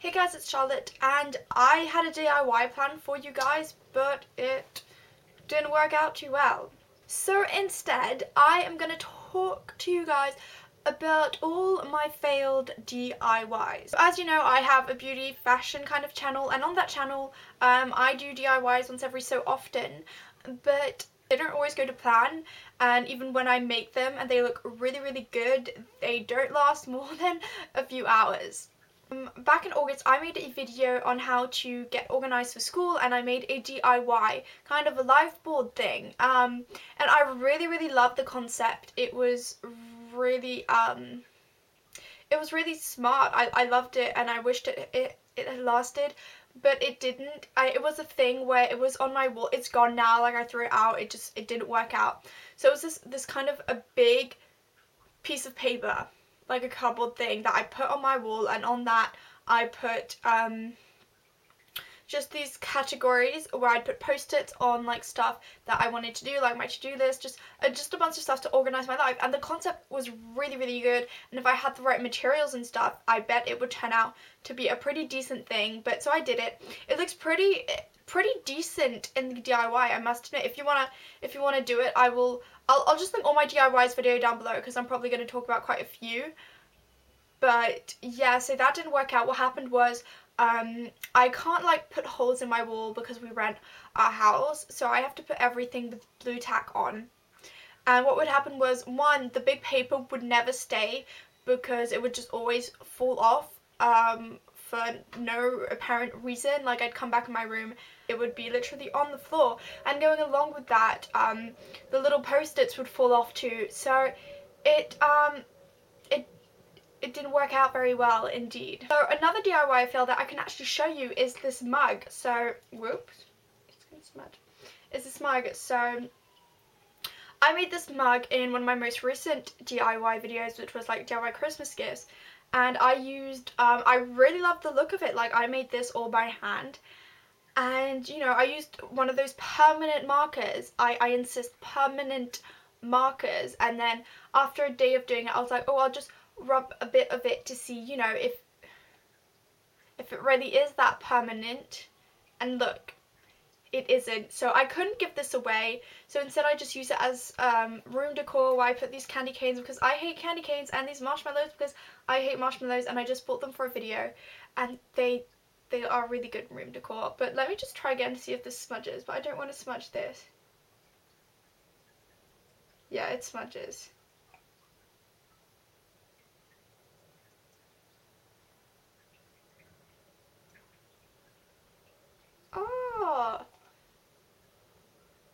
Hey guys, it's Charlotte, and I had a DIY plan for you guys, but it didn't work out too well. So instead, I am going to talk to you guys about all my failed DIYs. As you know, I have a beauty fashion kind of channel, and on that channel, I do DIYs once every so often, but they don't always go to plan, and even when I make them and they look really good, they don't last more than a few hours. Back in August, I made a video on how to get organized for school, and I made a DIY, kind of a live board thing. And I really loved the concept. It was really smart. I loved it, and I wished it had lasted, but it didn't. It was a thing where it was on my wall. It's gone now. Like, I threw it out. It didn't work out. So it was this kind of a big piece of paper, like a cardboard thing, that I put on my wall, and on that I put just these categories where I'd put post-its on like stuff that I wanted to do, like my to-do list, just a bunch of stuff to organize my life. And the concept was really good, and if I had the right materials and stuff, I bet it would turn out to be a pretty decent thing. But so I did it. It looks pretty decent in the DIY, I must admit. If you wanna do it, I'll just link all my DIYs video down below, because I'm probably going to talk about quite a few. But yeah, so that didn't work out. What happened was, I can't like put holes in my wall because we rent our house, so I have to put everything with blue tack on. And what would happen was, one, the big paper would never stay because it would just always fall off for no apparent reason. Like, I'd come back in my room, it would be literally on the floor. And going along with that, the little post-its would fall off too. So it didn't work out very well indeed. So another DIY fail that I can actually show you is this mug. So, whoops, it's gonna smudge. Is this mug. So I made this mug in one of my most recent DIY videos, which was like DIY Christmas gifts, and I used, I really loved the look of it. Like, I made this all by hand, and you know, I used one of those permanent markers. I insist, permanent markers. And then after a day of doing it, I was like, oh, I'll just rub a bit of it to see, you know, if it really is that permanent. And look, it isn't. So I couldn't give this away, so instead I just use it as room decor, where I put these candy canes because I hate candy canes, and these marshmallows because I hate marshmallows, and I just bought them for a video, and they are really good room decor. But let me just try again to see if this smudges, but I don't want to smudge this. Yeah, it smudges. Oh!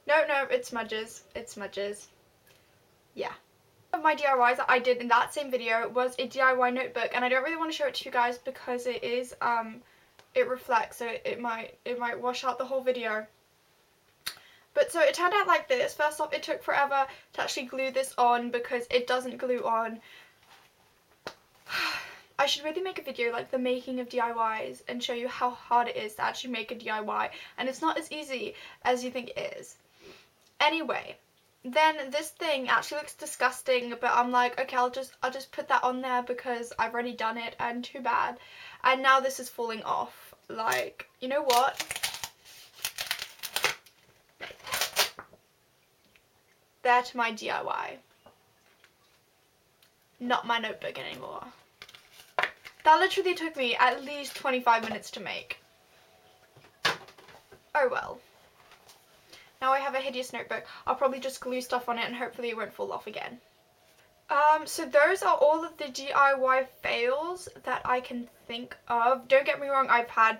No, it smudges. It smudges. Yeah. One of my DIYs that I did in that same video was a DIY notebook, and I don't really want to show it to you guys because it is, it reflects, so it might wash out the whole video. But so it turned out like this. First off, it took forever to actually glue this on because it doesn't glue on. I should really make a video like the making of DIYs and show you how hard it is to actually make a DIY, and it's not as easy as you think it is. Anyway, then this thing actually looks disgusting, but I'm like, okay, I'll just put that on there because I've already done it, and too bad. And now this is falling off. Like, you know what? That's my DIY. Not my notebook anymore. That literally took me at least 25 minutes to make. Oh well. Now I have a hideous notebook. I'll probably just glue stuff on it and hopefully it won't fall off again. So those are all of the DIY fails that I can think of. Don't get me wrong, I've had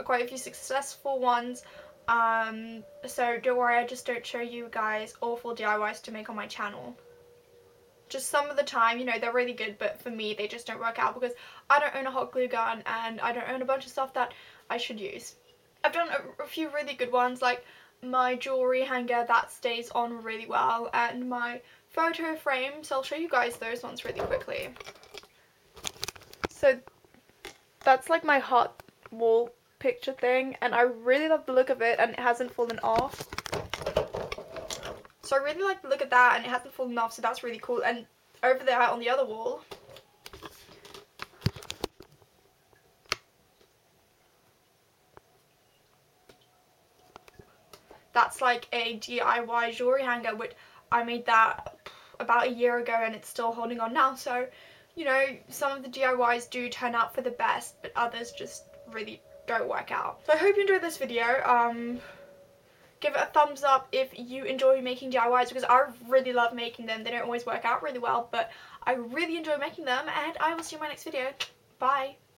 quite a few successful ones. So don't worry, I just don't show you guys awful DIYs to make on my channel. Just some of the time, you know, they're really good, but for me, they just don't work out because I don't own a hot glue gun and I don't own a bunch of stuff that I should use. I've done a few really good ones, like my jewelry hanger that stays on really well, and my photo frame, so I'll show you guys those ones really quickly. So that's like my hot wall picture thing, and I really love the look of it, and it hasn't fallen off. So I really like the look of that, and it hasn't fallen off, so that's really cool. And over there on the other wall, That's like a DIY jewelry hanger, which I made that about a year ago and it's still holding on now. So, you know, some of the DIYs do turn out for the best, but others just really don't work out. So I hope you enjoyed this video. Give it a thumbs up if you enjoy making DIYs, because I really love making them. They don't always work out really well, but I really enjoy making them, and I will see you in my next video. Bye!